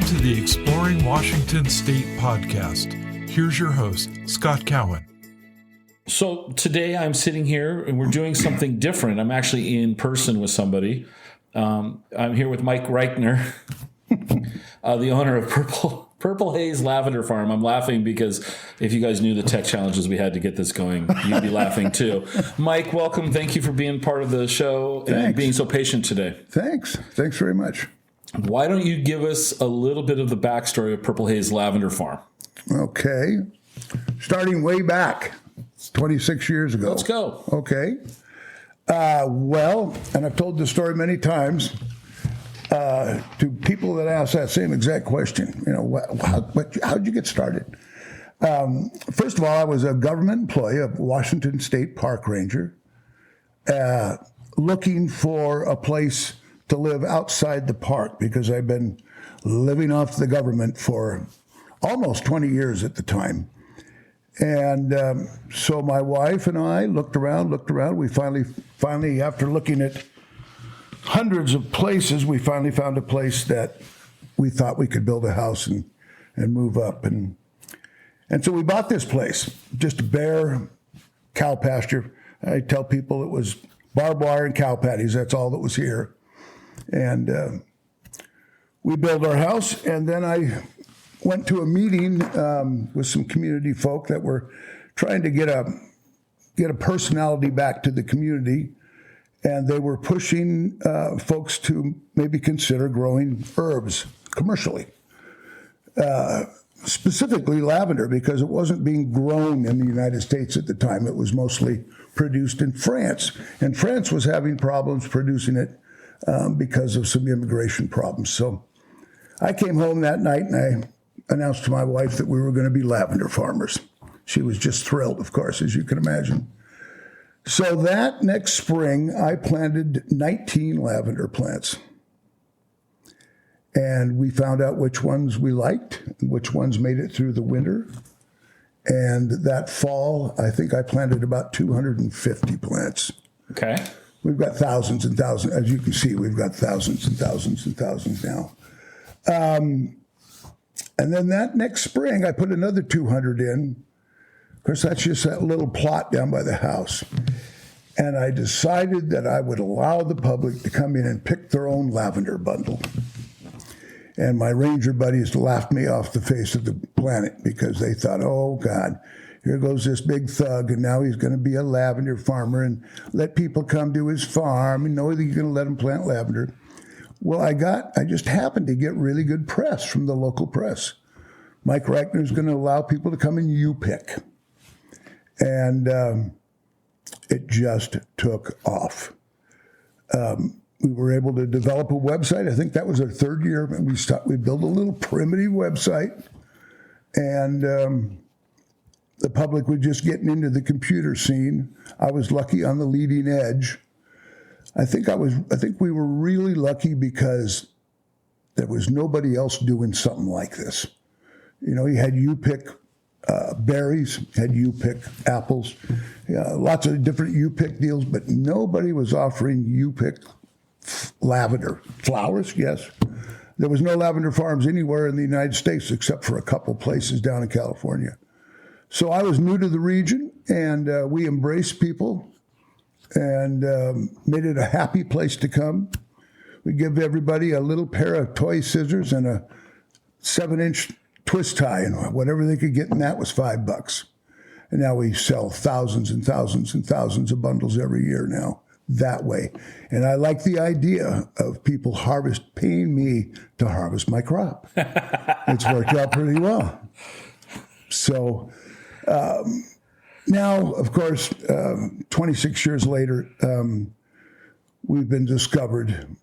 to the Exploring Washington State podcast. Here's your host, Scott Cowan. So today I'm sitting here and we're doing something different. I'm actually in person with somebody. I'm here with Mike Reichner, the owner of Purple Haze Lavender Farm. I'm laughing because if you guys knew the tech challenges we had to get this going, you'd be laughing too. Mike, welcome. Thank you for being part of the show and being so patient today. Thanks very much. Why don't you give us a little bit of the backstory of Purple Haze Lavender Farm? Okay. Starting way back, 26 years ago. Let's go. Okay. Well, and I've told this story many times to people that ask that same exact question. You know, how'd you get started? First of all, I was a government employee, a Washington State park ranger, looking for a place to live outside the park because I've been living off the government for almost 20 years at the time. And so my wife and I looked around. We finally, after looking at hundreds of places, we finally found a place that we thought we could build a house and move up. And so we bought this place, just a bare cow pasture. I tell people it was barbed wire and cow patties. That's all that was here. And we built our house, and then I went to a meeting with some community folk that were trying to get a personality back to the community, and they were pushing folks to maybe consider growing herbs commercially, specifically lavender, because it wasn't being grown in the United States at the time. It was mostly produced in France, and France was having problems producing it because of some immigration problems. So I came home that night and I announced to my wife that we were going to be lavender farmers. She was just thrilled, of course, as you can imagine. So that next spring, I planted 19 lavender plants. And we found out which ones we liked, and which ones made it through the winter. And that fall, I think I planted about 250 plants. Okay. We've got thousands and thousands. As you can see, we've got thousands and thousands and thousands now. And then that next spring, I put another 200 in. Of course, that's just that little plot down by the house. And I decided that I would allow the public to come in and pick their own lavender bundle. And my ranger buddies laughed me off the face of the planet because they thought, oh, God, here goes this big thug, and now he's going to be a lavender farmer and let people come to his farm and know that you're going to let them plant lavender. Well, I just happened to get really good press from the local press. Mike Reichner is going to allow people to come and you-pick. And it just took off. We were able to develop a website. I think that was our third year. We built a little primitive website, and the public was just getting into the computer scene. I was lucky on the leading edge. I think we were really lucky because there was nobody else doing something like this. You know, you had you-pick berries, had you-pick apples, lots of different you-pick deals, but nobody was offering you-pick lavender. Flowers, yes. There was no lavender farms anywhere in the United States except for a couple places down in California. So I was new to the region, and we embraced people and made it a happy place to come. We give everybody a little pair of toy scissors and a 7-inch twist tie, and whatever they could get in that was $5. And now we sell thousands and thousands and thousands of bundles every year now that way. And I like the idea of people paying me to harvest my crop. It's worked out pretty well. So now, of course, 26 years later, we've been discovered.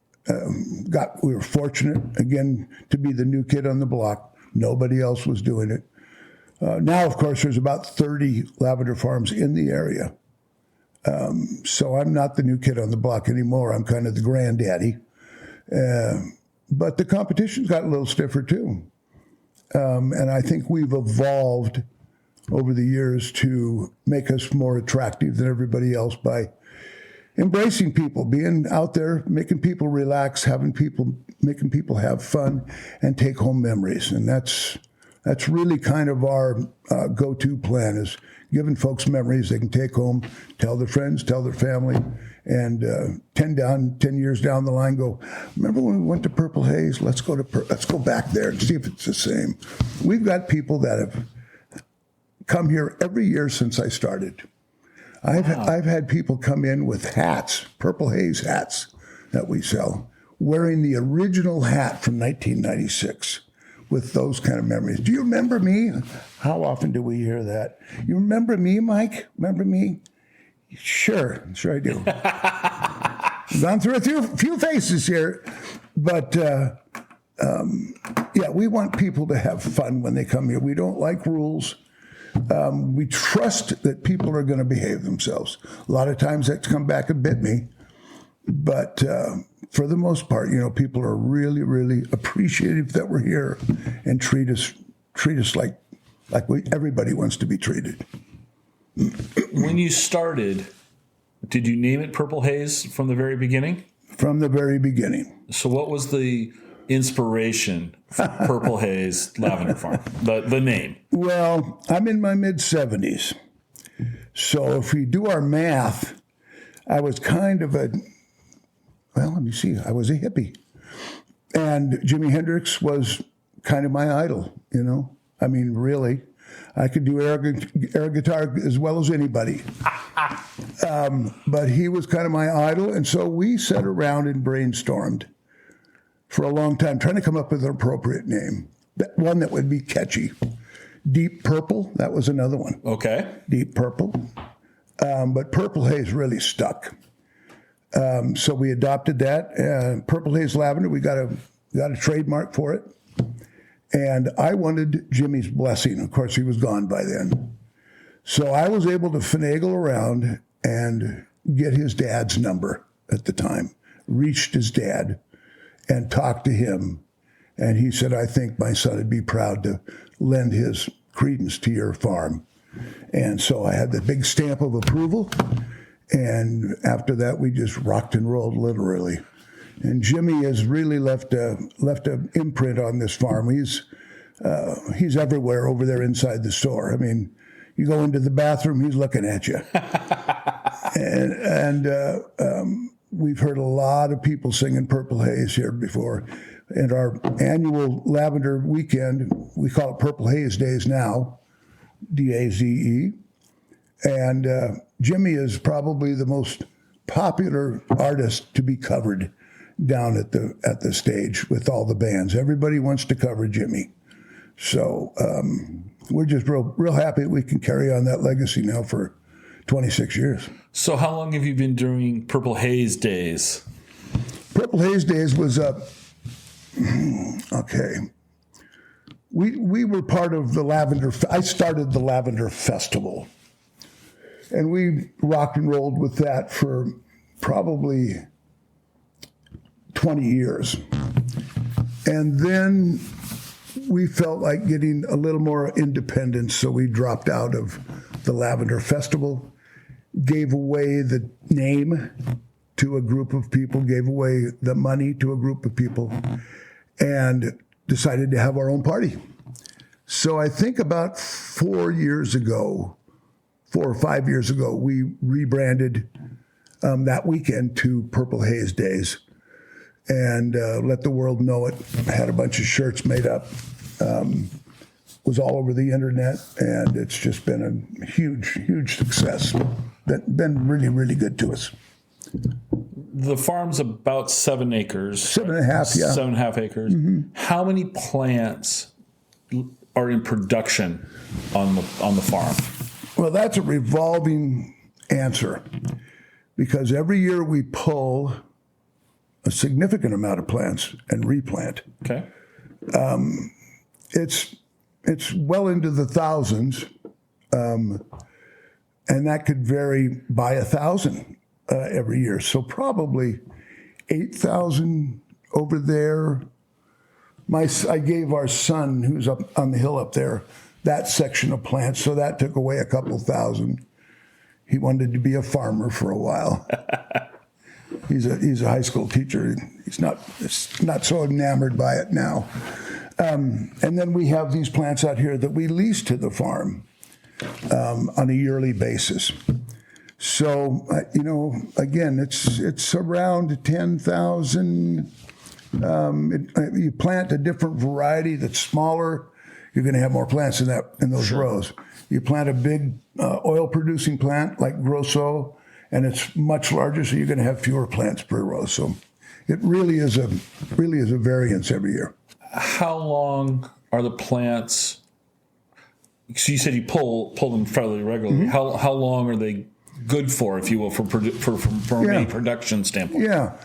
We were fortunate, again, to be the new kid on the block. Nobody else was doing it. Now, of course, there's about 30 lavender farms in the area. So I'm not the new kid on the block anymore. I'm kind of the granddaddy. But the competition's got a little stiffer, too. And I think we've evolved over the years to make us more attractive than everybody else by embracing people, being out there, making people relax, making people have fun and take home memories. And that's really kind of our go-to plan, is giving folks memories they can take home, tell their friends, tell their family, and 10 years down the line go, remember when we went to Purple Haze? Let's go back there and see if it's the same. We've got people that have come here every year since I started. I've had people come in with hats, Purple Haze hats that we sell, wearing the original hat from 1996 with those kind of memories. Do you remember me? How often do we hear that? You remember me, Mike? Remember me? Sure I do. Gone through a few faces here, but yeah, we want people to have fun when they come here. We don't like rules. We trust that people are going to behave themselves. A lot of times that's come back and bit me, but for the most part, people are really, really appreciative that we're here and treat us like everybody wants to be treated. When you started, did you name it Purple Haze from the very beginning? From the very beginning. So what was the inspiration for Purple Haze Lavender Farm, the name? Well, I'm in my mid-70s. So if we do our math, I was kind of I was a hippie. And Jimi Hendrix was kind of my idol, I mean, really. I could do air guitar as well as anybody. But he was kind of my idol. And so we sat around and brainstormed for a long time, trying to come up with an appropriate name. One that would be catchy. Deep Purple, that was another one. Okay. Deep Purple. But Purple Haze really stuck. So we adopted that. Purple Haze Lavender, we got a trademark for it. And I wanted Jimmy's blessing. Of course, he was gone by then. So I was able to finagle around and get his dad's number at the time, reached his dad and talked to him. And he said, I think my son would be proud to lend his credence to your farm. And so I had the big stamp of approval. And after that, we just rocked and rolled, literally. And Jimmy has really left an imprint on this farm. He's everywhere over there inside the store. I mean, you go into the bathroom, he's looking at you. and we've heard a lot of people singing Purple Haze here before. And our annual lavender weekend, we call it Purple Haze Days now, D-A-Z-E. And Jimmy is probably the most popular artist to be covered down at the stage with all the bands. Everybody wants to cover Jimmy. So we're just real happy that we can carry on that legacy now for 26 years. So how long have you been doing Purple Haze Days? Purple Haze Days was okay. We were part of the Lavender. I started the Lavender Festival. And we rocked and rolled with that for probably 20 years. And then we felt like getting a little more independence, so we dropped out of the Lavender Festival, gave away the name to a group of people, gave away the money to a group of people, and decided to have our own party. So I think about 4 or 5 years ago, we rebranded that weekend to Purple Haze Days and let the world know it. Had a bunch of shirts made up. Was all over the internet, and it's just been a huge, huge success. Been really, really good to us. The farm's about 7 acres. 7.5, yeah. 7.5 acres. Mm-hmm. How many plants are in production on the farm? Well, that's a revolving answer, because every year we pull a significant amount of plants and replant. Okay. It's well into the thousands, and that could vary by 1,000 every year. So probably 8,000 over there. I gave our son, who's up on the hill up there, that section of plants, so that took away a couple thousand. He wanted to be a farmer for a while. He's a high school teacher. He's not so enamored by it now. And then we have these plants out here that we lease to the farm on a yearly basis. So, again, it's around 10,000. You plant a different variety that's smaller, you're going to have more plants in those rows. You plant a big oil-producing plant like Grosso, and it's much larger, so you're going to have fewer plants per row. So, it really is a variance every year. How long are the plants? So you said you pull them fairly regularly. Mm-hmm. How long are they good for, if you will, from a production standpoint? Yeah.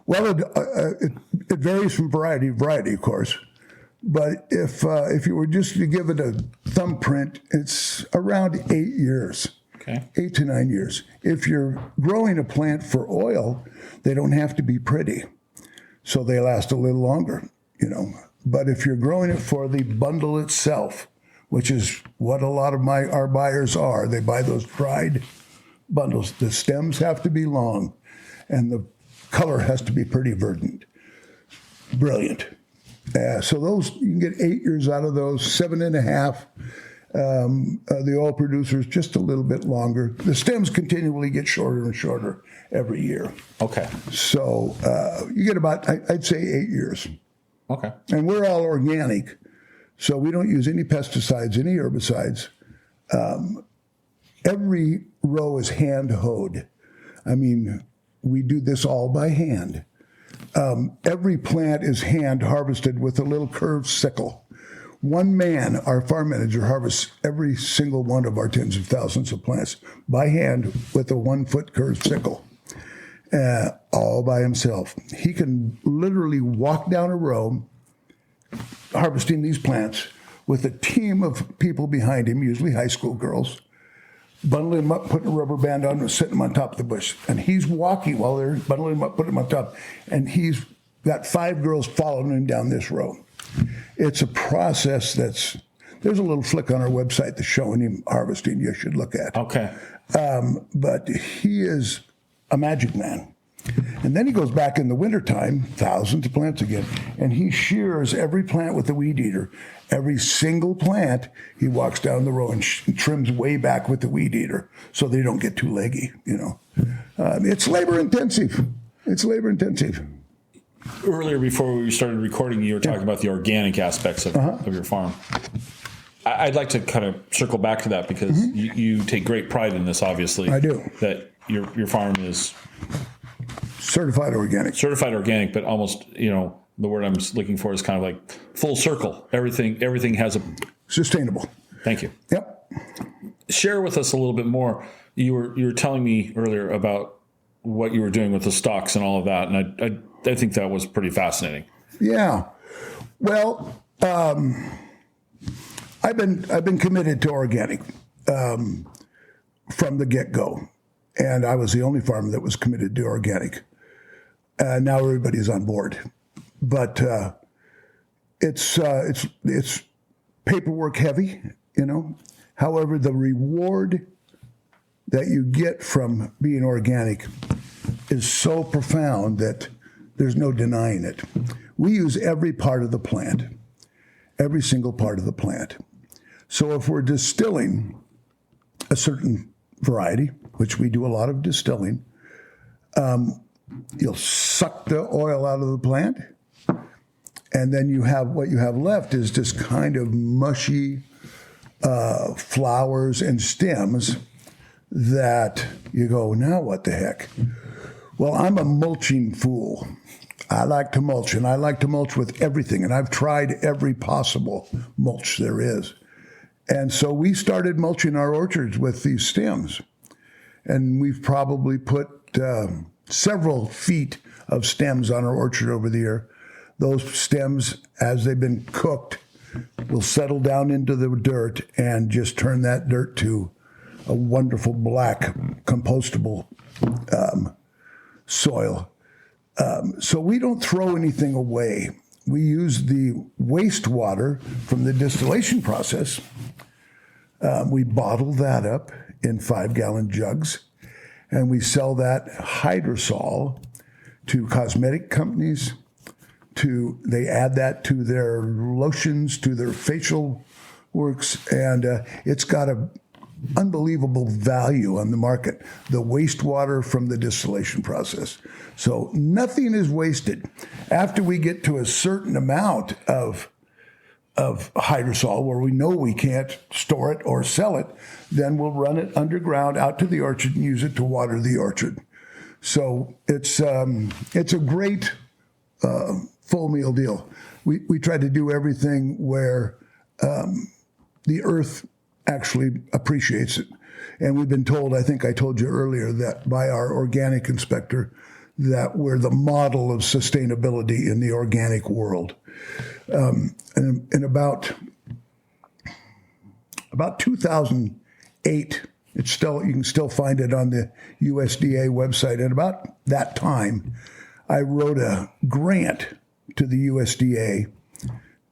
Well, it varies from variety to variety, of course. But if you were just to give it a thumbprint, it's around 8 years. Okay. 8 to 9 years. If you're growing a plant for oil, they don't have to be pretty, so they last a little longer, But if you're growing it for the bundle itself, which is what a lot of our buyers are, they buy those dried bundles. The stems have to be long, and the color has to be pretty verdant. Brilliant. So those, you can get 8 years out of those, 7.5. The oil producers just a little bit longer. The stems continually get shorter and shorter every year. Okay. So you get about, I'd say, 8 years. Okay. And we're all organic, so we don't use any pesticides, any herbicides. Every row is hand hoed. I mean, we do this all by hand. Every plant is hand harvested with a little curved sickle. One man, our farm manager, harvests every single one of our tens of thousands of plants by hand with a 1-foot curved sickle, all by himself. He can literally walk down a row harvesting these plants with a team of people behind him, usually high school girls, bundling them up, putting a rubber band on, and setting them on top of the bush. And he's walking while they're bundling them up, putting them on top. And he's got 5 girls following him down this row. It's a process there's a little flick on our website that's showing him harvesting you should look at. Okay. But he is a magic man. And then he goes back in the wintertime, thousands of plants again, and he shears every plant with the weed eater. Every single plant, he walks down the row and trims way back with the weed eater so they don't get too leggy, It's labor intensive. Earlier, before we started recording, you were talking about the organic aspects of your farm. I'd like to kind of circle back to that because you take great pride in this, obviously. I do. That your farm is certified organic, but almost, the word I'm looking for is kind of like full circle. Everything has a sustainable. Thank you. Yep. Share with us a little bit more. You were telling me earlier about what you were doing with the stocks and all of that, and I think that was pretty fascinating. Yeah. Well, I've been committed to organic from the get-go, and I was the only farmer that was committed to organic. Now everybody's on board, but it's paperwork heavy, However, the reward that you get from being organic is so profound that there's no denying it. We use every part of the plant, every single part of the plant. So if we're distilling a certain variety, which we do a lot of distilling, you'll suck the oil out of the plant, and then what you have left is just kind of mushy flowers and stems that you go, now what the heck? Well, I'm a mulching fool. I like to mulch, and I like to mulch with everything, and I've tried every possible mulch there is. And so we started mulching our orchards with these stems, and we've probably put several feet of stems on our orchard over the year. Those stems, as they've been cooked, will settle down into the dirt and just turn that dirt to a wonderful black compostable soil. So we don't throw anything away. We use the wastewater from the distillation process. We bottle that up in 5-gallon jugs, and we sell that hydrosol to cosmetic companies. They add that to their lotions, to their facial works, and it's got a unbelievable value on the market. The wastewater from the distillation process. So nothing is wasted. After we get to a certain amount of hydrosol where we know we can't store it or sell it, then we'll run it underground out to the orchard and use it to water the orchard. So it's a great full meal deal. We try to do everything where the earth actually appreciates it. And we've been told, I think I told you earlier, that by our organic inspector, that we're the model of sustainability in the organic world. And in about 2008, you can still find it on the USDA website. At about that time, I wrote a grant to the USDA,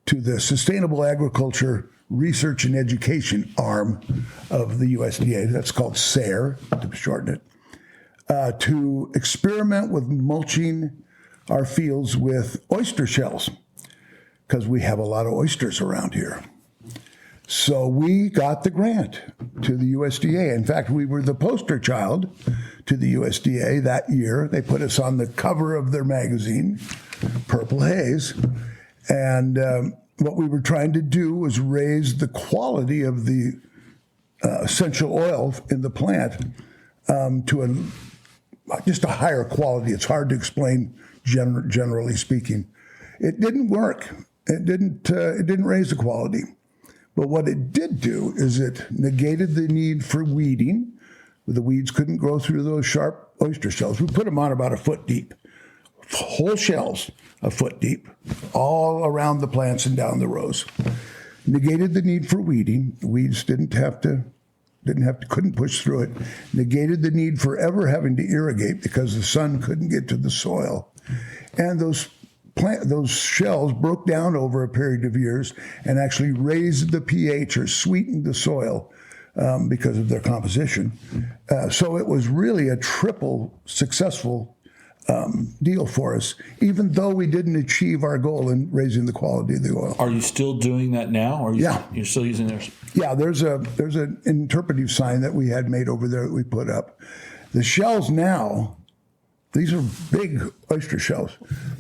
to the Sustainable Agriculture Research and Education arm of the USDA. That's called SARE, to shorten it, to experiment with mulching our fields with oyster shells, because we have a lot of oysters around here. So we got the grant to the USDA. In fact, we were the poster child to the USDA that year. They put us on the cover of their magazine, Purple Haze. And what we were trying to do was raise the quality of the essential oil in the plant to just a higher quality. It's hard to explain, generally speaking. It didn't work. It didn't raise the quality. But what it did do is it negated the need for weeding. The weeds couldn't grow through those sharp oyster shells. We put them on about a foot deep, whole shells a foot deep, all around the plants and down the rows. Negated the need for weeding. The weeds couldn't push through it. Negated the need for ever having to irrigate because the sun couldn't get to the soil. And those shells broke down over a period of years and actually raised the pH or sweetened the soil because of their composition. So it was really a triple successful deal for us, even though we didn't achieve our goal in raising the quality of the oil. Are you still doing that now? Or you're still using theirs? Yeah, there's an interpretive sign that we had made over there that we put up. The shells now, these are big oyster shells.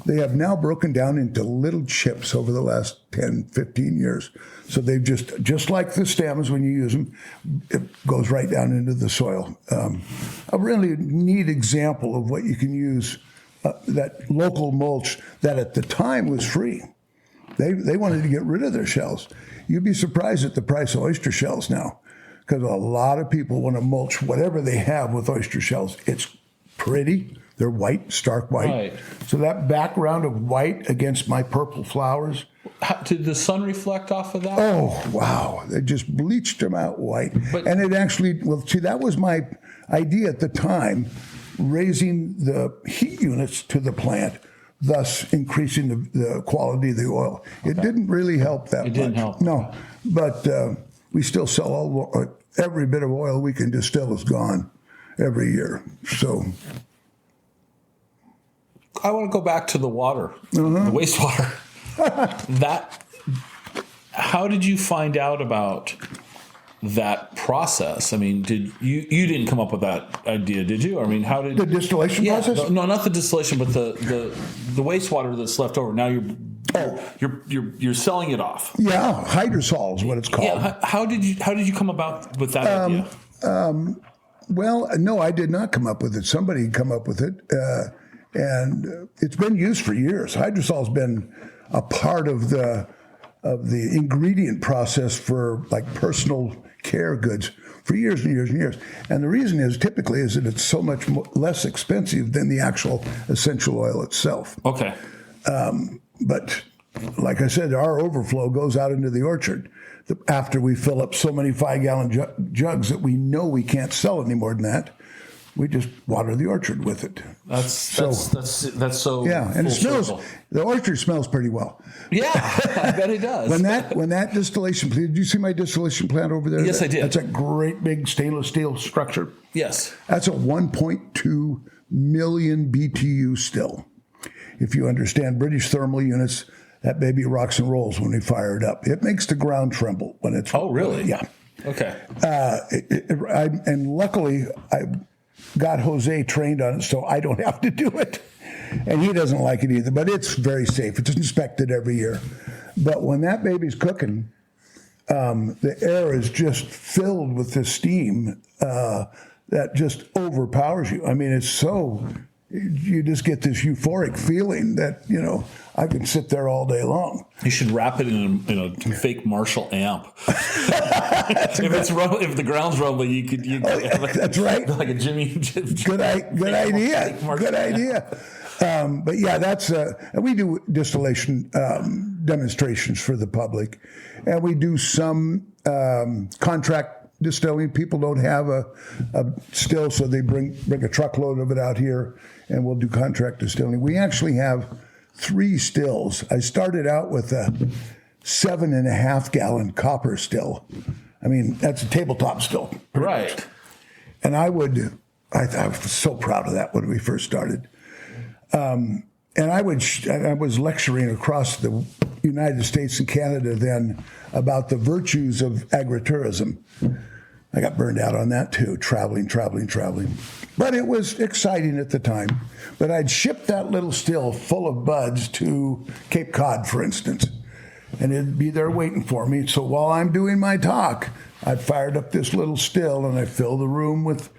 They have now broken down into little chips over the last 10, 15 years. So they've just like the stems, when you use them, it goes right down into the soil. A really neat example of what you can use, that local mulch that at the time was free. They wanted to get rid of their shells. You'd be surprised at the price of oyster shells now, because a lot of people want to mulch whatever they have with oyster shells. It's pretty. They're white, stark white. Right. So that background of white against my purple flowers. Did the sun reflect off of that? Oh, wow. They just bleached them out white. And it actually, that was my idea at the time, raising the heat units to the plant, thus increasing the quality of the oil. Okay. It didn't really help that much. It didn't help. No, but we still sell every bit of oil we can distill is gone every year. So I want to go back to the water, the wastewater. How did you find out about that process? I mean, you didn't come up with that idea, did you? I mean, how did the distillation process? No, not the distillation, but the wastewater that's left over. Now you're selling it off. Yeah, hydrosol is what it's called. Yeah. How did you come about with that idea? Well, no, I did not come up with it. Somebody come up with it. And it's been used for years. Hydrosol's been a part of the ingredient process for like personal care goods for years and years and years. And the reason is typically is that it's so much less expensive than the actual essential oil itself. Okay. But like I said, our overflow goes out into the orchard after we fill up so many 5-gallon jugs that we know we can't sell any more than that. We just water the orchard with it. That's so yeah, and it smells. Circle. The orchard smells pretty well. Yeah, I bet it does. When that distillation plant, did you see my distillation plant over there? Yes, I did. That's a great big stainless steel structure. Yes, that's a 1.2 million BTU still. If you understand British thermal units, that baby rocks and rolls when we fire it up. It makes the ground tremble when it's. Oh, really? Yeah. Okay. And luckily, I got Jose trained on it, so I don't have to do it. And he doesn't like it either, but it's very safe. It's inspected every year. But when that baby's cooking, the air is just filled with this steam that just overpowers you. I mean, it's so, you just get this euphoric feeling that, I can sit there all day long. You should wrap it in a fake Marshall amp. If the ground's rumbling, you could that's right. Like a Jimmy. Good idea. Good idea. But yeah, that's and we do distillation demonstrations for the public, and we do some contract distilling. People don't have a still, so they bring a truckload of it out here, and we'll do contract distilling. We actually have 3 stills. I started out with a 7.5 gallon copper still. I mean, that's a tabletop still. Right. Much. And I was so proud of that when we first started. And I was lecturing across the United States and Canada then about the virtues of agritourism. I got burned out on that too, traveling. But it was exciting at the time. But I'd shipped that little still full of buds to Cape Cod, for instance, and it'd be there waiting for me. So while I'm doing my talk, I fired up this little still and I filled the room with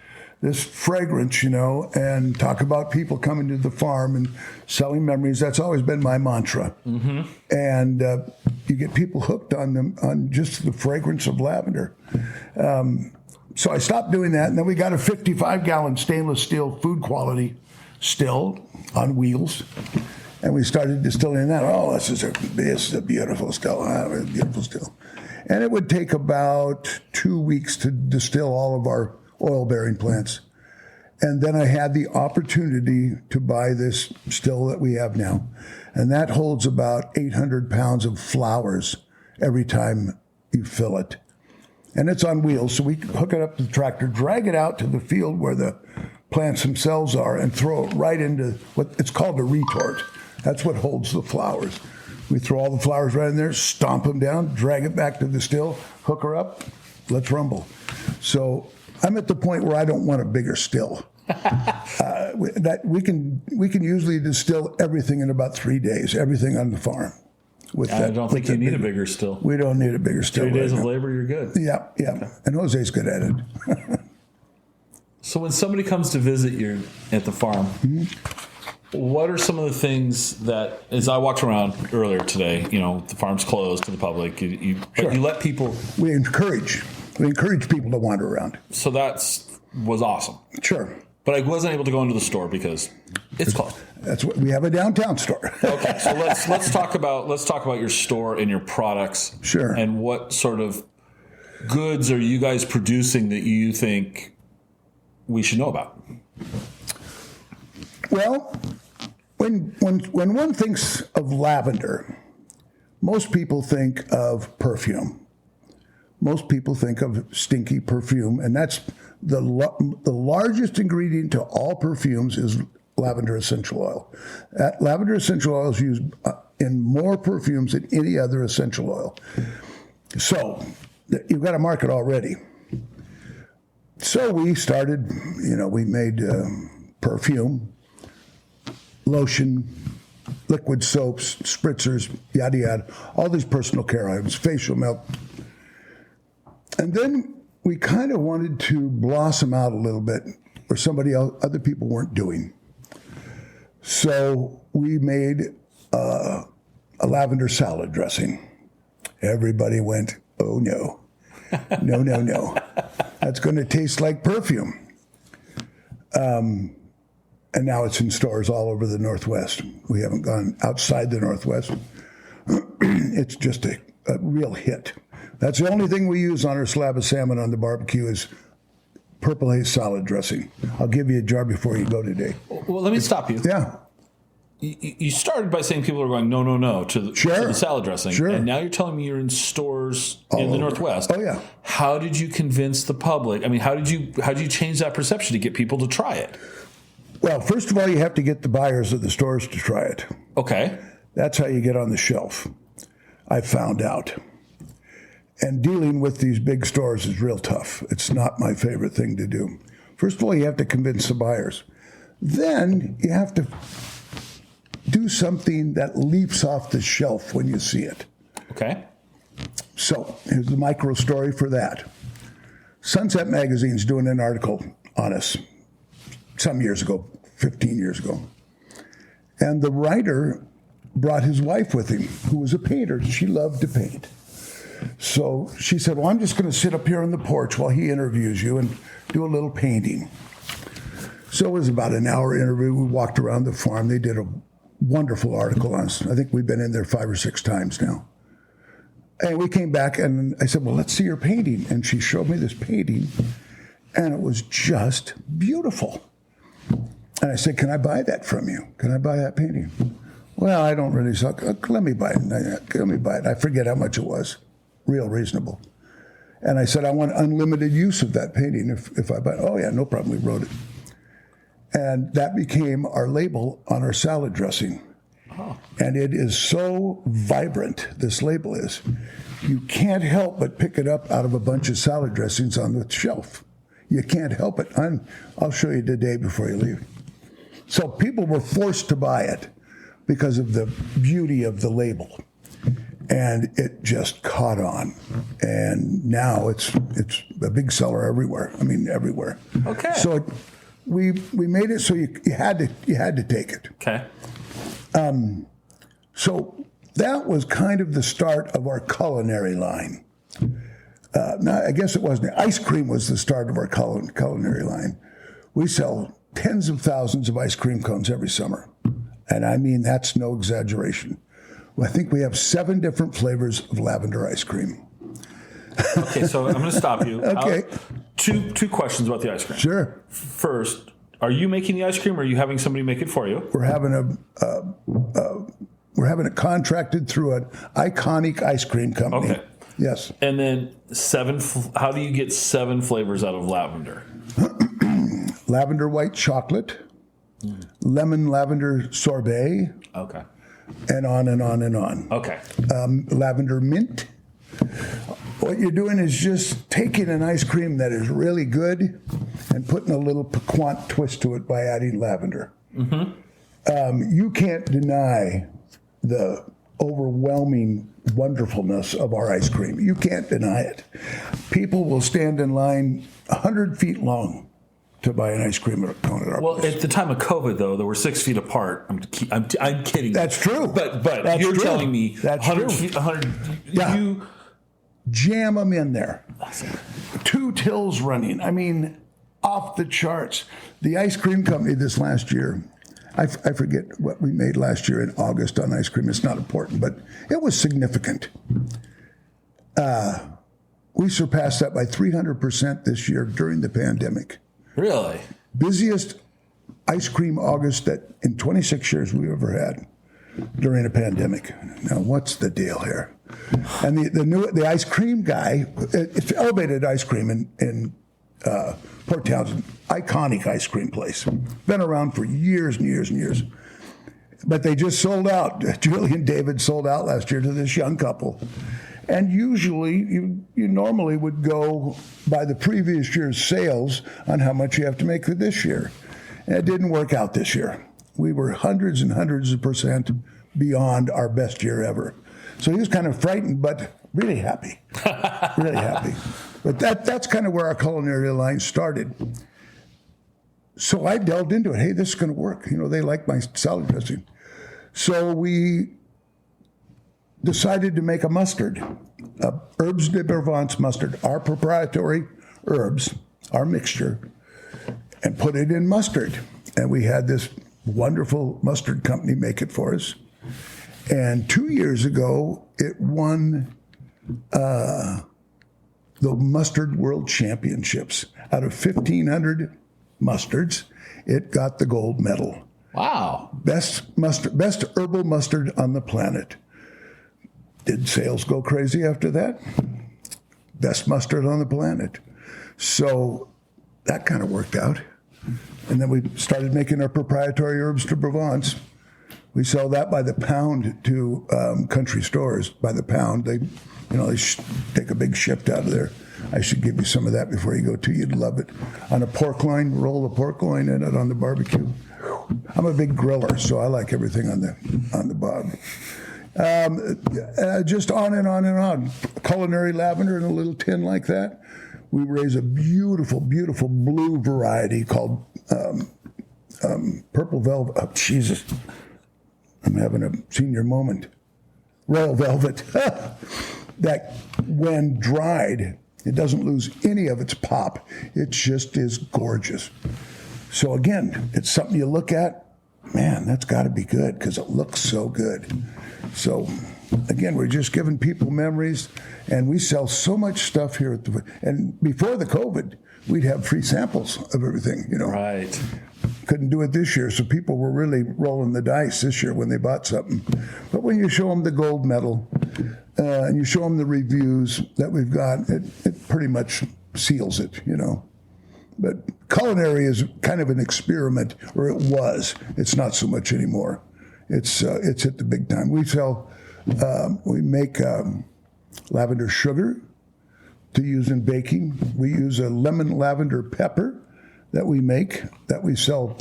this fragrance, and talk about people coming to the farm and selling memories. That's always been my mantra. Mm-hmm. And you get people hooked on just the fragrance of lavender. So I stopped doing that, and then we got a 55-gallon stainless steel food quality still on wheels, and we started distilling that. Oh, this is a beautiful still. A beautiful still. And it would take about 2 weeks to distill all of our oil-bearing plants. And then I had the opportunity to buy this still that we have now. And that holds about 800 pounds of flowers every time you fill it. And it's on wheels, so we hook it up to the tractor, drag it out to the field where the plants themselves are, and throw it right into what it's called a retort. That's what holds the flowers. We throw all the flowers right in there, stomp them down, drag it back to the still, hook her up, let's rumble. So I'm at the point where I don't want a bigger still. That we can usually distill everything in about 3 days, everything on the farm. I don't think you need a bigger still. We don't need a bigger still. 3 days of labor, you're good. Yeah. Okay. And Jose's good at it. So when somebody comes to visit you at the farm, mm-hmm. What are some of the things that, as I walked around earlier today, the farm's closed to the public. You let people. We encourage people to wander around. So was awesome. Sure. But I wasn't able to go into the store because it's closed. That's what we have, a downtown store. Okay, so let's talk about your store and your products. Sure. And what sort of goods are you guys producing that you think we should know about? Well, when one thinks of lavender, most people think of perfume. Most people think of stinky perfume, and that's the largest ingredient to all perfumes is lavender essential oil. Lavender essential oil is used in more perfumes than any other essential oil. So you've got a market already. So we started, we made perfume, lotion, liquid soaps, spritzers, yada yada, all these personal care items, facial milk. And then we kind of wanted to blossom out a little bit where other people weren't doing. So we made a lavender salad dressing. Everybody went, oh no, no. That's going to taste like perfume. And now it's in stores all over the Northwest. We haven't gone outside the Northwest. It's just a real hit. That's the only thing we use on our slab of salmon on the barbecue is Purple Haze salad dressing. I'll give you a jar before you go today. Well, let me stop you. Yeah. You started by saying people are going, no, to the salad dressing. Sure. And now you're telling me you're in stores in the Northwest. Oh, yeah. How did you convince the public? I mean, how did you change that perception to get people to try it? Well, first of all, you have to get the buyers of the stores to try it. Okay. That's how you get on the shelf, I found out. And dealing with these big stores is real tough. It's not my favorite thing to do. First of all, you have to convince the buyers. Then you have to do something that leaps off the shelf when you see it. Okay. So here's the micro story for that. Sunset Magazine's doing an article on us some years ago, 15 years ago. And the writer brought his wife with him, who was a painter. She loved to paint. So she said, well, I'm just going to sit up here on the porch while he interviews you and do a little painting. So it was about an hour interview. We walked around the farm. They did a wonderful article on us. I think we've been in there 5 or 6 times now. And we came back and I said, well, let's see your painting. And she showed me this painting and it was just beautiful. And I said, can I buy that from you? Can I buy that painting? Well, I don't really suck. Let me buy it. Let me buy it. I forget how much it was. Real reasonable. And I said, I want unlimited use of that painting if I buy it. Oh, yeah, no problem. We wrote it. And that became our label on our salad dressing. Oh. And it is so vibrant, this label is. You can't help but pick it up out of a bunch of salad dressings on the shelf. You can't help it. I'll show you today before you leave. So people were forced to buy it because of the beauty of the label. And it just caught on. And now it's a big seller everywhere. I mean, everywhere. Okay. So we made it so you had to take it. Okay. So that was kind of the start of our culinary line. Now, I guess it wasn't. Ice cream was the start of our culinary line. We sell tens of thousands of ice cream cones every summer. And I mean, that's no exaggeration. I think we have 7 different flavors of lavender ice cream. Okay, so I'm going to stop you. Okay. Two questions about the ice cream. Sure. First, are you making the ice cream or are you having somebody make it for you? We're having it contracted through an iconic ice cream company. Okay. Yes. And then how do you get 7 flavors out of lavender? Lavender white chocolate, lemon lavender sorbet. Okay. And on and on and on. Okay. Lavender mint. What you're doing is just taking an ice cream that is really good and putting a little piquant twist to it by adding lavender. Mm-hmm. You can't deny the overwhelming wonderfulness of our ice cream. You can't deny it. People will stand in line 100 feet long to buy an ice cream cone at our place. At the time of COVID, though, they were 6 feet apart. I'm kidding. That's true. But That's you're true. telling me That's 100 true. feet, 100. Yeah. You jam them in there. 2 tills running. I mean, off the charts. The ice cream company this last year, I forget what we made last year in August on ice cream. It's not important, but it was significant. We surpassed that by 300% this year during the pandemic. Really? Busiest ice cream August that in 26 years we've ever had during a pandemic. Now, what's the deal here? And the ice cream guy, it's Elevated Ice Cream in Port Townsend, iconic ice cream place. Been around for years and years and years. But they just sold out. Julie and David sold out last year to this young couple. And usually, you normally would go by the previous year's sales on how much you have to make for this year. And it didn't work out this year. We were hundreds and hundreds of percent beyond our best year ever. So he was kind of frightened, but really happy. Really happy. But that's kind of where our culinary line started. So I delved into it. Hey, this is going to work. You know, they like my salad dressing. So we decided to make a mustard, Herbes de Provence mustard, our proprietary herbs, our mixture, and put it in mustard. And we had this wonderful mustard company make it for us. And 2 years ago, it won the Mustard World Championships Out of 1,500 mustards, it got the gold medal. Wow. Best herbal mustard on the planet. Did sales go crazy after that? Best mustard on the planet. So that kind of worked out. And then we started making our proprietary herbs de Provence. We sell that by the pound to country stores. By the pound, they take a big shift out of there. I should give you some of that before you go too. You'd love it. On a pork loin, roll the pork loin in it on the barbecue. I'm a big griller, so I like everything on the bog. Just on and on and on. Culinary lavender in a little tin like that. We raise a beautiful, beautiful blue variety called purple velvet. Oh, Jesus. I'm having a senior moment. Royal velvet. That when dried, it doesn't lose any of its pop. It just is gorgeous. So again, it's something you look at, man, that's got to be good because it looks so good. So again, we're just giving people memories, and we sell so much stuff here and before the COVID, we'd have free samples of everything, Right. Couldn't do it this year, so people were really rolling the dice this year when they bought something. But when you show them the gold medal and you show them the reviews that we've got, it pretty much seals it, But culinary is kind of an experiment, or it was. It's not so much anymore. It's hit the big time. We make lavender sugar to use in baking. We use a lemon lavender pepper that we sell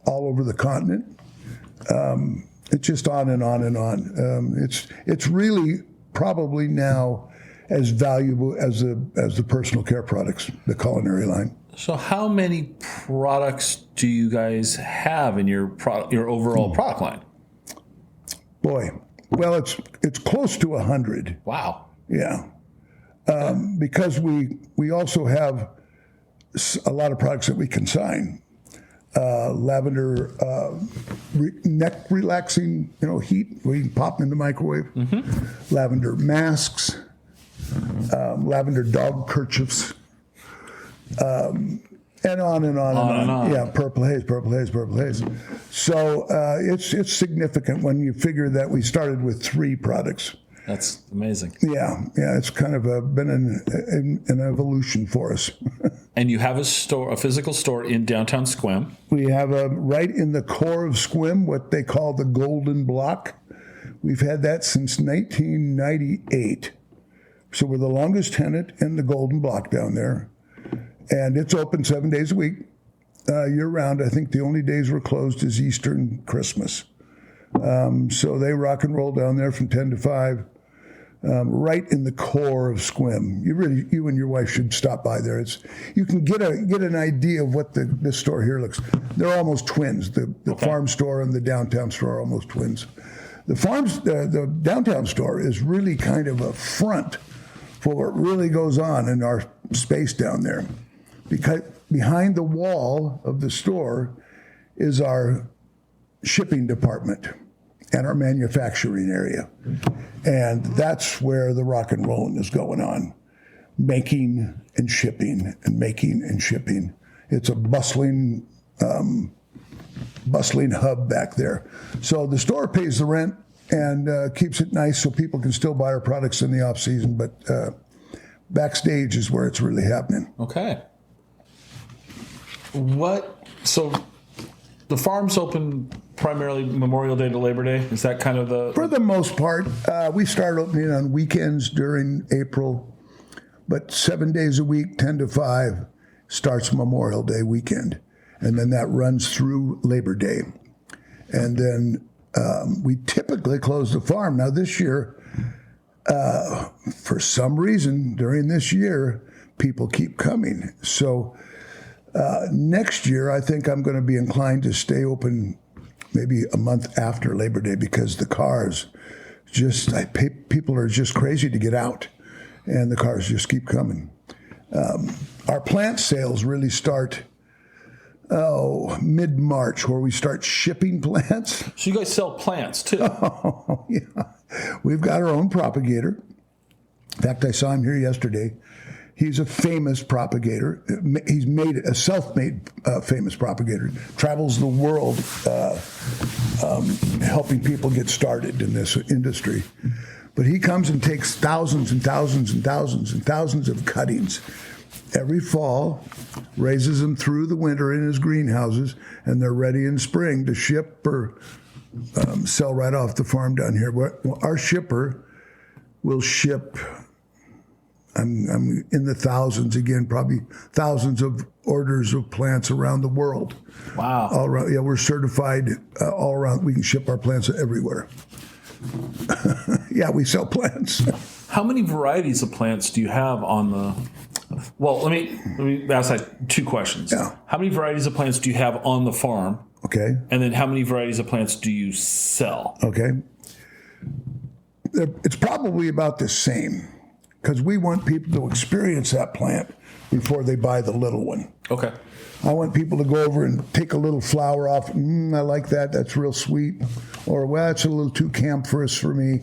all over the continent. It's just on and on and on. It's really probably now as valuable as the personal care products, the culinary line. So how many products do you guys have in your overall product line? Boy, well, it's close to 100. Wow. Yeah, because we also have a lot of products that we consign. Lavender neck relaxing, heat. We can pop in the microwave. Mm-hmm. Lavender masks, lavender dog kerchiefs, and on and on and on. Yeah, purple haze. So it's significant when you figure that we started with 3 products. That's amazing. Yeah, it's kind of been an evolution for us. And you have a physical store in downtown Sequim. We have right in the core of Sequim, what they call the Golden Block. We've had that since 1998. So we're the longest tenant in the Golden Block down there. And it's open 7 days a week, year-round. I think the only days we're closed is Easter and Christmas. So they rock and roll down there from 10 to 5. Right in the core of Sequim. You and your wife should stop by there. You can get an idea of what this store here looks. They're almost twins. The farm store and the downtown store are almost twins. The downtown store is really kind of a front for what really goes on in our space down there. Because behind the wall of the store is our shipping department and our manufacturing area. And that's where the rock and rolling is going on. Making and shipping and making and shipping. It's a bustling hub back there. So the store pays the rent and keeps it nice so people can still buy our products in the off season, but backstage is where it's really happening. Okay. So the farm's open primarily Memorial Day to Labor Day? Is that kind of the... For the most part. We start opening on weekends during April, but 7 days a week, 10 to 5, starts Memorial Day weekend. And then that runs through Labor Day. And then we typically close the farm. Now this year, for some reason, during this year, people keep coming. So next year, I think I'm going to be inclined to stay open maybe a month after Labor Day because the cars people are just crazy to get out, and the cars just keep coming. Our plant sales really start mid-March, where we start shipping plants. So you guys sell plants too? Oh, yeah. We've got our own propagator. In fact, I saw him here yesterday. He's a famous propagator. He's made a self-made famous propagator. Travels the world helping people get started in this industry. But he comes and takes thousands and thousands and thousands and thousands of cuttings every fall, raises them through the winter in his greenhouses, and they're ready in spring to ship or sell right off the farm down here. Our shipper will ship, I'm in the thousands again, probably thousands of orders of plants around the world. Wow. All around, yeah, we're certified all around. We can ship our plants everywhere. Yeah, we sell plants. How many varieties of plants do you have on the... Well, let me ask that two questions. Yeah. How many varieties of plants do you have on the farm? Okay. And then how many varieties of plants do you sell? Okay. It's probably about the same, because we want people to experience that plant before they buy the little one. Okay. I want people to go over and take a little flower off. I like that. That's real sweet. Or, well, it's a little too camphorous for me.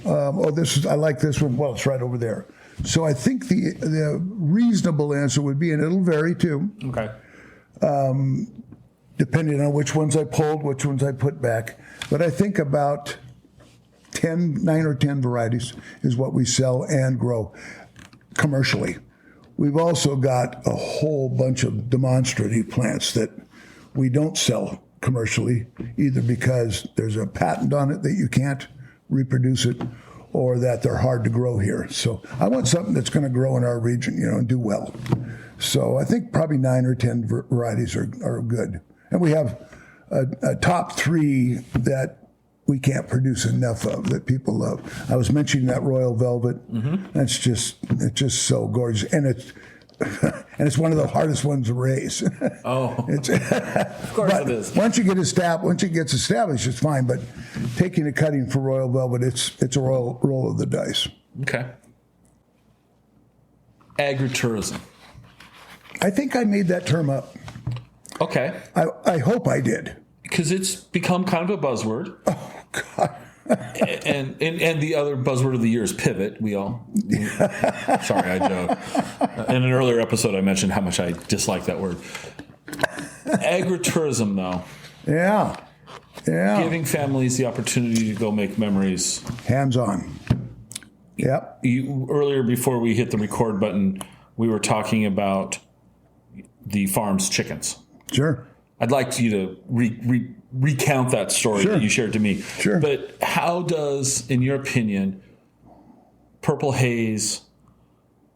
I like this one. Well, it's right over there. So I think the reasonable answer would be, and it'll vary too. Okay. Depending on which ones I pulled, which ones I put back. But I think about 9 or 10 varieties is what we sell and grow commercially. We've also got a whole bunch of demonstrative plants that we don't sell commercially, either because there's a patent on it that you can't reproduce it, or that they're hard to grow here. So I want something that's going to grow in our region, and do well. So I think probably 9 or 10 varieties are good. And we have a top 3 that we can't produce enough of, that people love. I was mentioning that Royal Velvet. Mm-hmm. It's just so gorgeous, and it's one of the hardest ones to raise. Oh, of course it is. Once it gets established, it's fine. But taking a cutting for Royal Velvet, it's a roll of the dice. Okay. Agritourism. I think I made that term up. Okay. I hope I did. Because it's become kind of a buzzword. Oh, God. and the other buzzword of the year is pivot. Sorry, I joke. In an earlier episode, I mentioned how much I dislike that word. Agritourism, though. Yeah. Giving families the opportunity to go make memories. Hands-on. Yep. Earlier, before we hit the record button, we were talking about the farm's chickens. Sure. I'd like you to recount that story that you shared to me. Sure. But how does, in your opinion, Purple Haze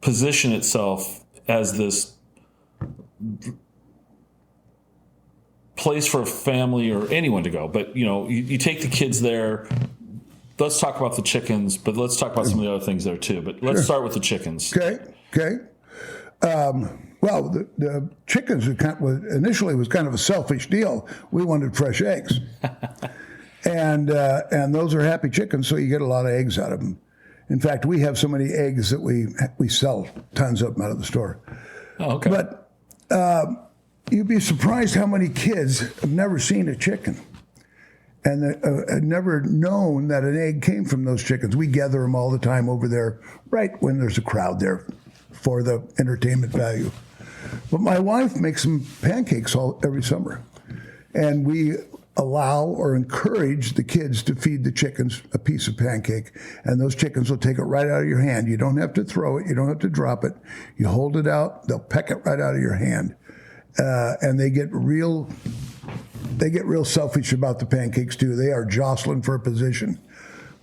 position itself as this place for a family or anyone to go? But, you take the kids there. Let's talk about the chickens, but let's talk about some of the other things there too. But let's start with the chickens. Okay. Well, the chickens initially was kind of a selfish deal. We wanted fresh eggs, and those are happy chickens, so you get a lot of eggs out of them. In fact, we have so many eggs that we sell tons of them out of the store. Oh, okay. But you'd be surprised how many kids have never seen a chicken and had never known that an egg came from those chickens. We gather them all the time over there, right when there's a crowd there for the entertainment value. But my wife makes some pancakes every summer, and we allow or encourage the kids to feed the chickens a piece of pancake, and those chickens will take it right out of your hand. You don't have to throw it. You don't have to drop it. You hold it out. They'll peck it right out of your hand, and they get real selfish about the pancakes too. They are jostling for a position,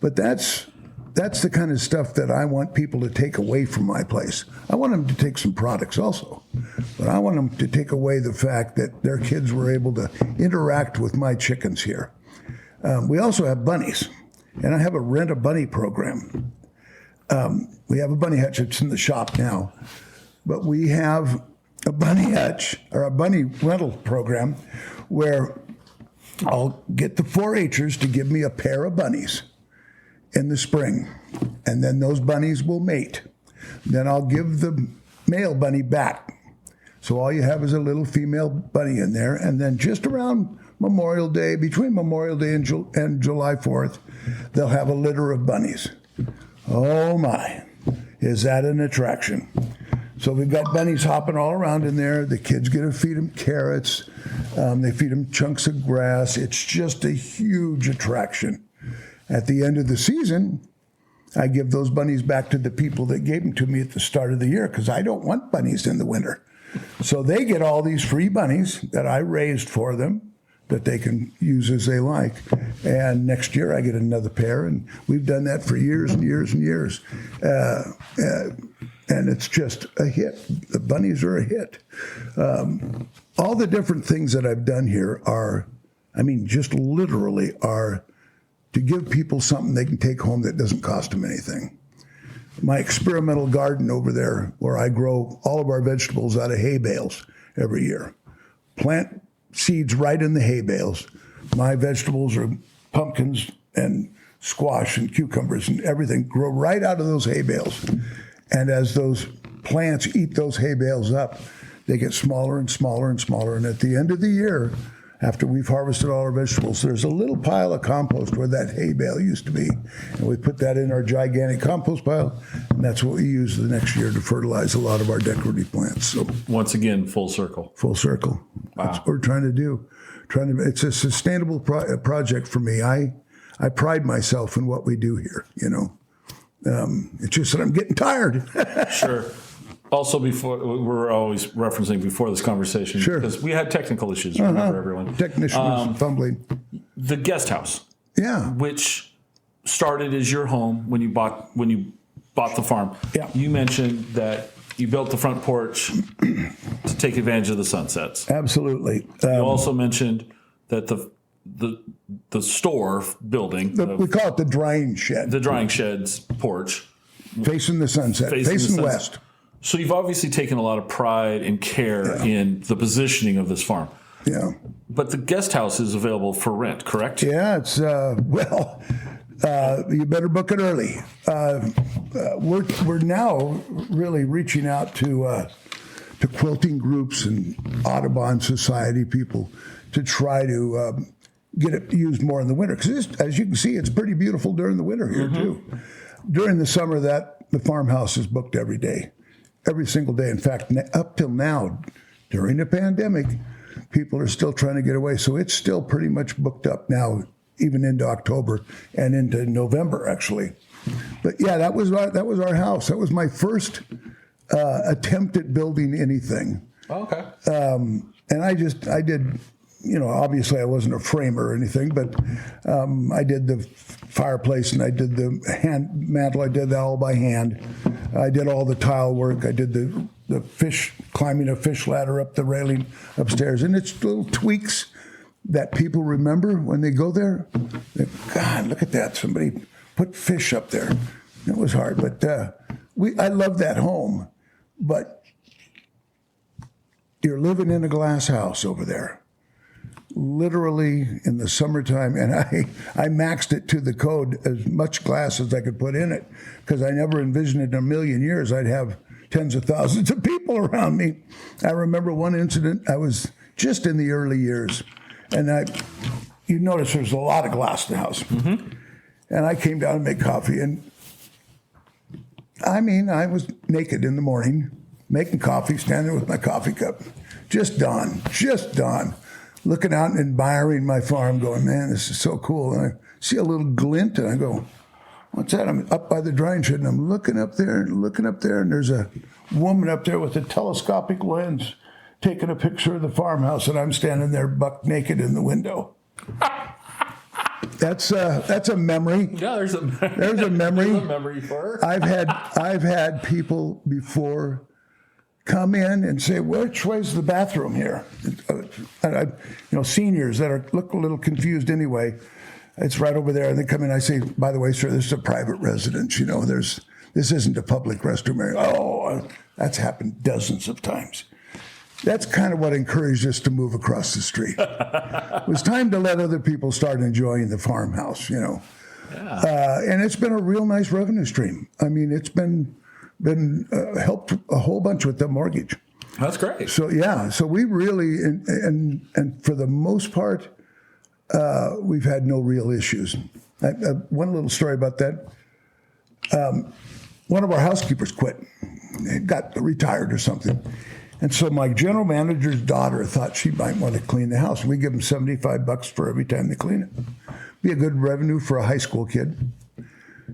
but that's the kind of stuff that I want people to take away from my place. I want them to take some products also, but I want them to take away the fact that their kids were able to interact with my chickens here. We also have bunnies, and I have a rent a bunny program. We have a bunny hutch that's in the shop now, but we have a bunny hutch or a bunny rental program where I'll get the 4-H'ers to give me a pair of bunnies in the spring, and then those bunnies will mate. Then I'll give the male bunny back. So all you have is a little female bunny in there, and then just around Memorial Day, between Memorial Day and July 4th, they'll have a litter of bunnies. Oh my, is that an attraction? So we've got bunnies hopping all around in there. The kids get to feed them carrots. They feed them chunks of grass. It's just a huge attraction. At the end of the season, I give those bunnies back to the people that gave them to me at the start of the year because I don't want bunnies in the winter. So they get all these free bunnies that I raised for them that they can use as they like. And next year I get another pair, and we've done that for years and years and years. And it's just a hit. The bunnies are a hit. All the different things that I've done here are, just literally are to give people something they can take home that doesn't cost them anything. My experimental garden over there, where I grow all of our vegetables out of hay bales every year. Plant seeds right in the hay bales. My vegetables are pumpkins and squash and cucumbers and everything grow right out of those hay bales. And as those plants eat those hay bales up, they get smaller and smaller and smaller. And at the end of the year, after we've harvested all our vegetables, there's a little pile of compost where that hay bale used to be. And we put that in our gigantic compost pile, and that's what we use the next year to fertilize a lot of our decorative plants. So once again, full circle. Full circle. Wow. That's what we're trying to do. It's a sustainable project for me. I pride myself in what we do here, It's just that I'm getting tired. Sure. Also, we're always referencing before this conversation, sure, because we had technical issues. Remember, everyone. Technician was fumbling. The guest house, yeah, which started as your home when you bought the farm. Yeah. You mentioned that you built the front porch to take advantage of the sunsets. Absolutely. You also mentioned that the store building, we call it the drying shed. The drying shed's porch, facing the sunset, facing west. So you've obviously taken a lot of pride and care in the positioning of this farm. Yeah. But the guest house is available for rent, correct? Yeah, it's, you better book it early. We're now really reaching out to quilting groups and Audubon Society people to try to get it used more in the winter. Because as you can see, it's pretty beautiful during the winter here, too. During the summer, the farmhouse is booked every day. Every single day. In fact, up till now, during the pandemic, people are still trying to get away. So it's still pretty much booked up now, even into October and into November, actually. But yeah, that was our house. That was my first attempt at building anything. Oh, okay. And I did, obviously I wasn't a framer or anything, but I did the fireplace and I did the hand mantle. I did that all by hand. I did all the tile work. I did the fish, climbing a fish ladder up the railing upstairs. And it's little tweaks that people remember when they go there. God, look at that. Somebody put fish up there. It was hard, but I love that home. But you're living in a glass house over there. Literally in the summertime, and I maxed it to the code, as much glass as I could put in it, because I never envisioned in a million years I'd have tens of thousands of people around me. I remember one incident, I was just in the early years, and you notice there's a lot of glass in the house. Mm-hmm. And I came down to make coffee, and I was naked in the morning, making coffee, standing with my coffee cup, just dawn. Looking out and admiring my farm, going, man, this is so cool. And I see a little glint, and I go, what's that? I'm up by the drying shed, and I'm looking up there, and there's a woman up there with a telescopic lens taking a picture of the farmhouse, and I'm standing there buck naked in the window. That's a memory. Yeah, there's a memory. There's a memory for her. I've had people before come in and say, which way's the bathroom here? Seniors that look a little confused anyway. It's right over there. And they come in, I say, by the way, sir, this is a private residence. This isn't a public restroom area. Oh, that's happened dozens of times. That's kind of what encouraged us to move across the street. It was time to let other people start enjoying the farmhouse, Yeah. And it's been a real nice revenue stream. It's been helped a whole bunch with the mortgage. That's great. So yeah, so we really and for the most part, we've had no real issues. One little story about that. One of our housekeepers quit. got retired or something. And so my general manager's daughter thought she might want to clean the house. We give them $75 for every time they clean it. Be a good revenue for a high school kid.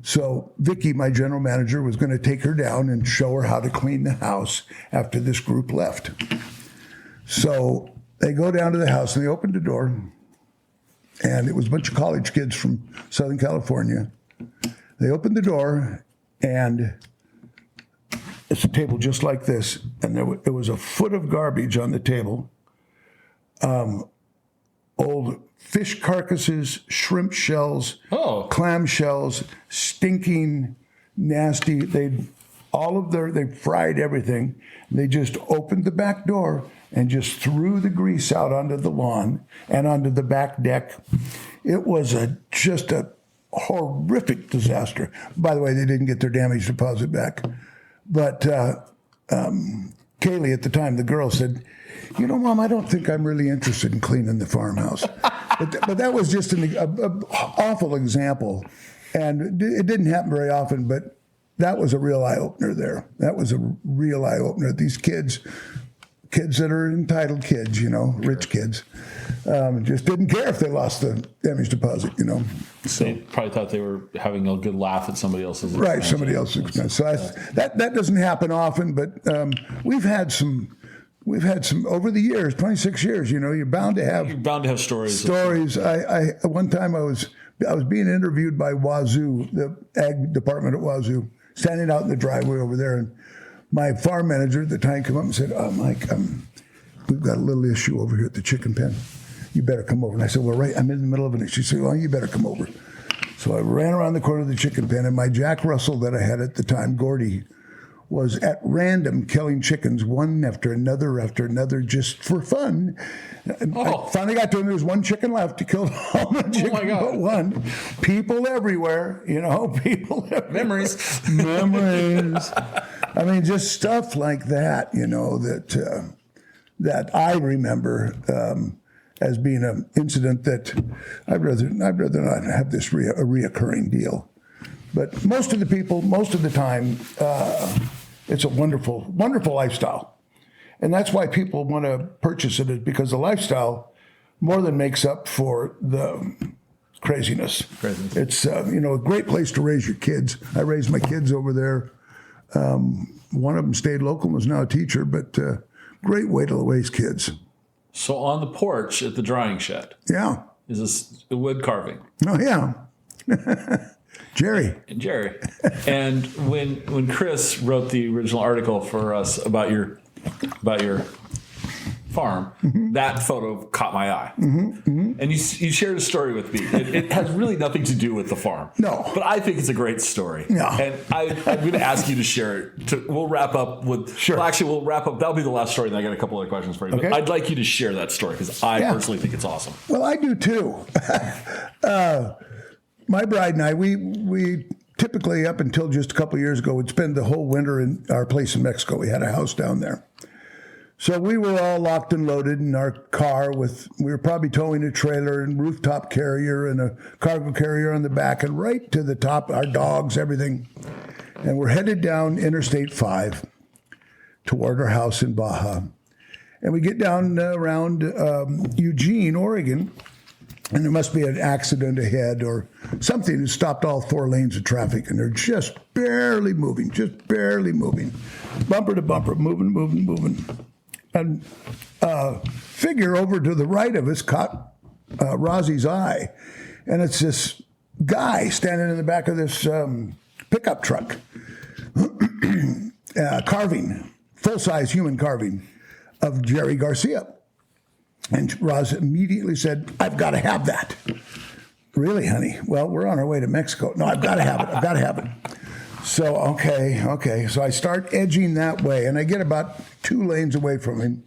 So Vicky, my general manager, was going to take her down and show her how to clean the house after this group left. So they go down to the house and they opened the door, and it was a bunch of college kids from Southern California. They opened the door, and it's a table just like this, and there was a foot of garbage on the table. Old fish carcasses, shrimp shells, clam shells, stinking, nasty. They fried everything. They just opened the back door and just threw the grease out onto the lawn and onto the back deck. It was just a horrific disaster. By the way, they didn't get their damage deposit back. But Kaylee at the time, the girl, said, Mom, I don't think I'm really interested in cleaning the farmhouse. but that was just an awful example. And it didn't happen very often, but that was a real eye-opener there. That was a real eye-opener. These kids that are entitled kids, rich kids, just didn't care if they lost the damage deposit, So they probably thought they were having a good laugh at somebody else's expense. Right, somebody else's expense. So that doesn't happen often, but we've had some over the years, 26 years. You're bound to have stories. Stories. I one time I was being interviewed by Wazoo, the ag department at Wazoo, standing out in the driveway over there, and my farm manager at the time came up and said, Mike, we've got a little issue over here at the chicken pen. You better come over. And I said, well, right, I'm in the middle of it. She said, well, you better come over. So I ran around the corner of the chicken pen, and my Jack Russell that I had at the time, Gordy, was at random killing chickens one after another just for fun. I finally got to him. There was one chicken left. He killed all the chickens but one. People everywhere, people everywhere. Memories. I mean, just stuff like that, that I remember as being an incident that I'd rather not have this a reoccurring deal. But most of the time, it's a wonderful, wonderful lifestyle. And that's why people want to purchase it, is because the lifestyle more than makes up for the craziness. It's, a great place to raise your kids. I raised my kids over there. One of them stayed local and was now a teacher, but great way to raise kids. So on the porch at the drying shed. Yeah. Is this wood carving? Oh, yeah. Jerry. And when Chris wrote the original article for us about your farm, that photo caught my eye. And you shared a story with me. It has really nothing to do with the farm. No. But I think it's a great story. No. And I'm going to ask you to share it. We'll wrap up with... Sure. Well, actually, we'll wrap up. That'll be the last story, and I got a couple other questions for you. Okay. But I'd like you to share that story, because I personally think it's awesome. Well, I do too. My bride and I, we typically, up until just a couple of years ago, would spend the whole winter in our place in Mexico. We had a house down there. So we were all locked and loaded in our car we were probably towing a trailer and rooftop carrier and a cargo carrier on the back, and right to the top, our dogs, everything. And we're headed down Interstate 5 toward our house in Baja. And we get down around Eugene, Oregon, and there must be an accident ahead or something that stopped all 4 lanes of traffic, and they're just barely moving. Bumper to bumper, moving. And figure over to the right of us caught Rosie's eye, and it's this guy standing in the back of this pickup truck, carving, full-size human carving of Jerry Garcia. And Roz immediately said, I've got to have that. Really, honey? Well, we're on our way to Mexico. No, I've got to have it. So, okay. So I start edging that way, and I get about 2 lanes away from him,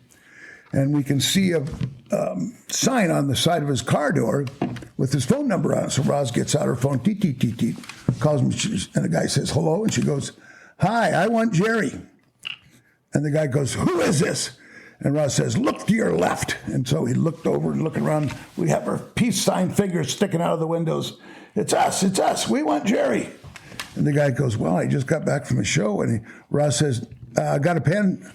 and we can see a sign on the side of his car door with his phone number on it. So Roz gets out her phone, teet, calls me, and the guy says, hello, and she goes, hi, I want Jerry. And the guy goes, who is this? And Roz says, look to your left. And so he looked over and looked around. We have our peace sign figures sticking out of the windows. It's us. We want Jerry. And the guy goes, well, I just got back from a show. And Roz says, I got a pen.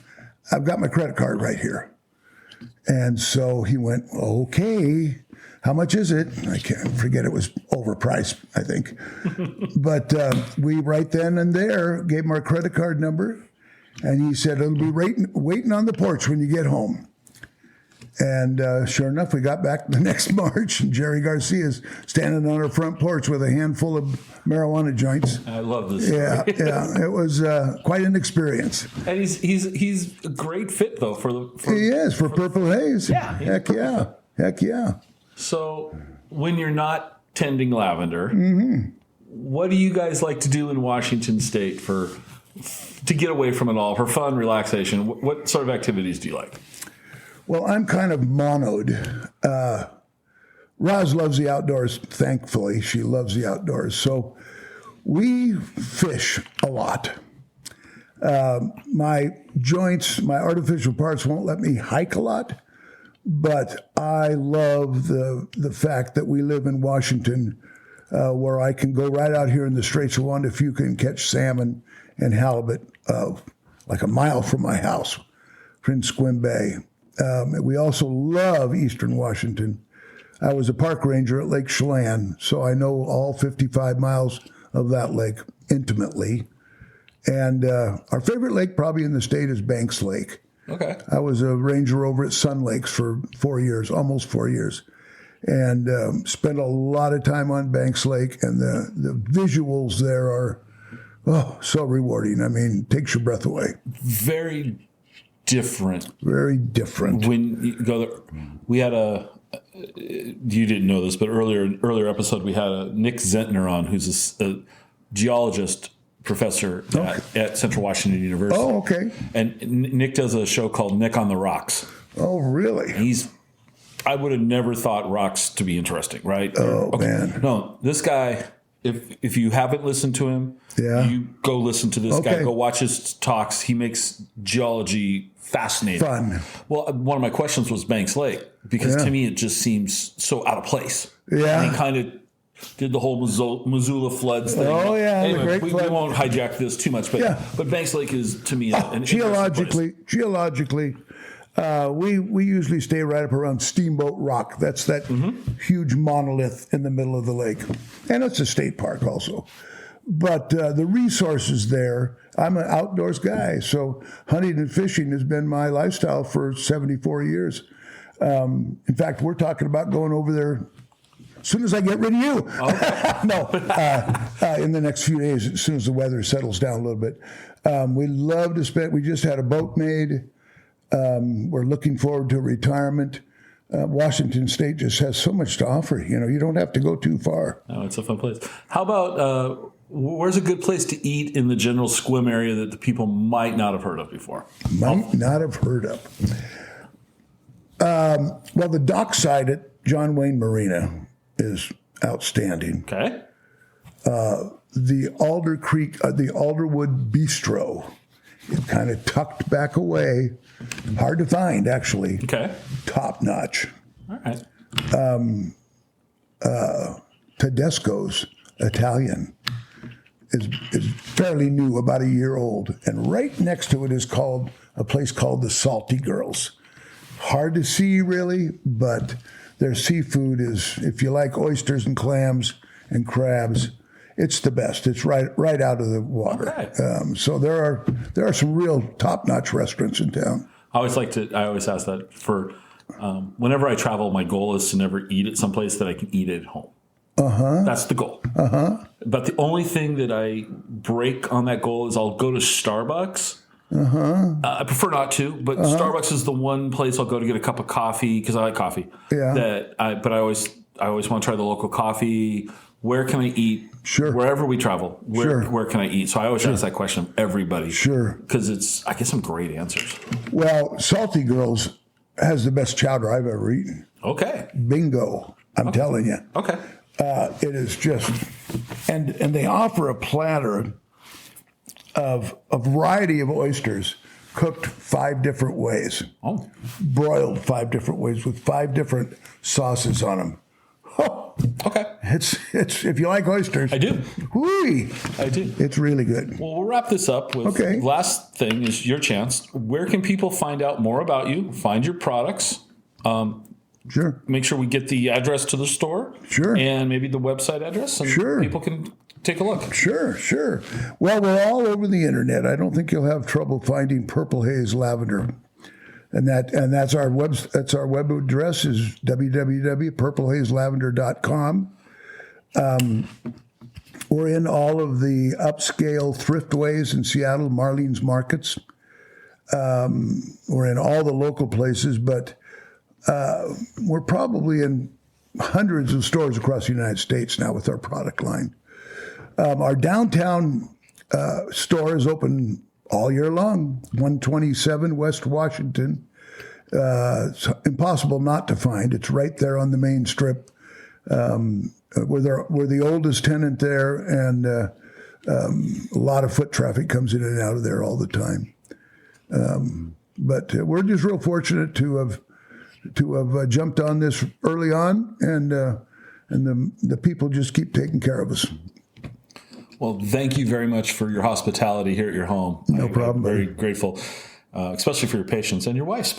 I've got my credit card right here. And so he went, okay, how much is it? I can't forget, it was overpriced, I think. But we right then and there gave him our credit card number. And he said, it'll be waiting on the porch when you get home. And sure enough, we got back the next March, and Jerry Garcia's standing on our front porch with a handful of marijuana joints. I love this. Yeah, yeah, it was quite an experience. And he's a great fit though He is for Purple Haze. Yeah, heck yeah, heck yeah. So when you're not tending lavender, Mm-hmm. what do you guys like to do in Washington State to get away from it all, for fun, relaxation? What sort of activities do you like? Well, I'm kind of monoed. Roz loves the outdoors, thankfully. She loves the outdoors. So we fish a lot. My joints, my artificial parts won't let me hike a lot, but I love the fact that we live in Washington, where I can go right out here in the Straits of Juan if you can catch salmon and halibut like a mile from my house in Sequim Bay. We also love Eastern Washington. I was a park ranger at Lake Chelan, so I know all 55 miles of that lake intimately. And our favorite lake probably in the state is Banks Lake. Okay. I was a ranger over at Sun Lakes for 4 years, almost 4 years, and spent a lot of time on Banks Lake, and the visuals there are so rewarding. I mean, takes your breath away. Very different. Very different. When you go there, we had you didn't know this, but earlier episode we had Nick Zentner on, who's a geologist professor at Central Washington University. Oh, okay. And Nick does a show called Nick on the Rocks. Oh, really? I would have never thought rocks to be interesting, right? Oh, man. No, this guy, if you haven't listened to him, you go listen to this guy. Go watch his talks. He makes geology fascinating. Fun. Well, one of my questions was Banks Lake, because to me it just seems so out of place. Yeah. And he kind of did the whole Missoula floods thing. Oh, yeah. Anyway, the great we flood. won't hijack this too much, but Banks Lake is, to me, an geologically, we usually stay right up around Steamboat Rock. That's that huge monolith in the middle of the lake. And it's a state park also. But the resources there, I'm an outdoors guy, so hunting and fishing has been my lifestyle for 74 years. In fact, we're talking about going over there as soon as I get rid of you. Okay. In the next few days, as soon as the weather settles down a little bit. We love to spend, we just had a boat made. We're looking forward to retirement. Washington State just has so much to offer. You don't have to go too far. No, it's a fun place. How about where's a good place to eat in the general Sequim area that the people might not have heard of before? Might not have heard of. Well, the dockside at John Wayne Marina is outstanding. Okay. The Alder Creek, the Alderwood Bistro, it's kind of tucked back away. Hard to find, actually. Okay. Top notch. All right. Tedesco's Italian is fairly new, about a year old, and right next to it is a place called the Salty Girls. Hard to see, really, but their seafood is, if you like oysters and clams and crabs, it's the best. It's right out of the water. Okay. So there are some real top-notch restaurants in town. I always ask that for whenever I travel, my goal is to never eat at someplace that I can eat at home. That's the goal. But the only thing that I break on that goal is I'll go to Starbucks. I prefer not to, but Starbucks is the one place I'll go to get a cup of coffee because I like coffee. Yeah. But I always want to try the local coffee. Where can I eat? Sure. Wherever we travel, where can I eat? So I always ask that question of everybody. Sure. Because I get some great answers. Well, Salty Girls has the best chowder I've ever eaten. Okay. Bingo. I'm telling you. Okay. It is just, and they offer a platter of a variety of oysters cooked 5 different ways. Oh. Broiled 5 different ways with 5 different sauces on them. Okay. It's if you like oysters. I do. Whee! I do. It's really good. Well, we'll wrap this up with Okay. last thing is your chance. Where can people find out more about you, find your products? Sure. Make sure we get the address to the store. Sure. And maybe the website address. And Sure. people can take a look. Sure. Well, we're all over the internet. I don't think you'll have trouble finding Purple Haze lavender. And that's our web address is www.purplehazelavender.com. We're in all of the upscale thriftways in Seattle, Marlene's Markets. We're in all the local places, but we're probably in hundreds of stores across the United States now with our product line. Our downtown store is open all year long, 127 West Washington. It's impossible not to find. It's right there on the main strip. We're the oldest tenant there, and a lot of foot traffic comes in and out of there all the time. But we're just real fortunate to have jumped on this early on, and the people just keep taking care of us. Well, thank you very much for your hospitality here at your home. No problem. I'm very grateful, especially for your patience and your wife's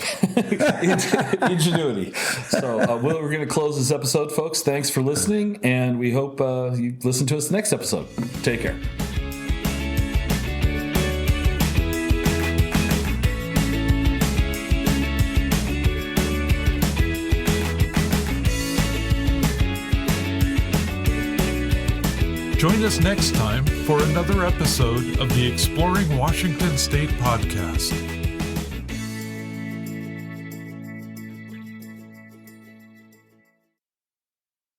ingenuity. So we're going to close this episode, folks. Thanks for listening, and we hope you listen to us next episode. Take care. Join us next time for another episode of the Exploring Washington State podcast.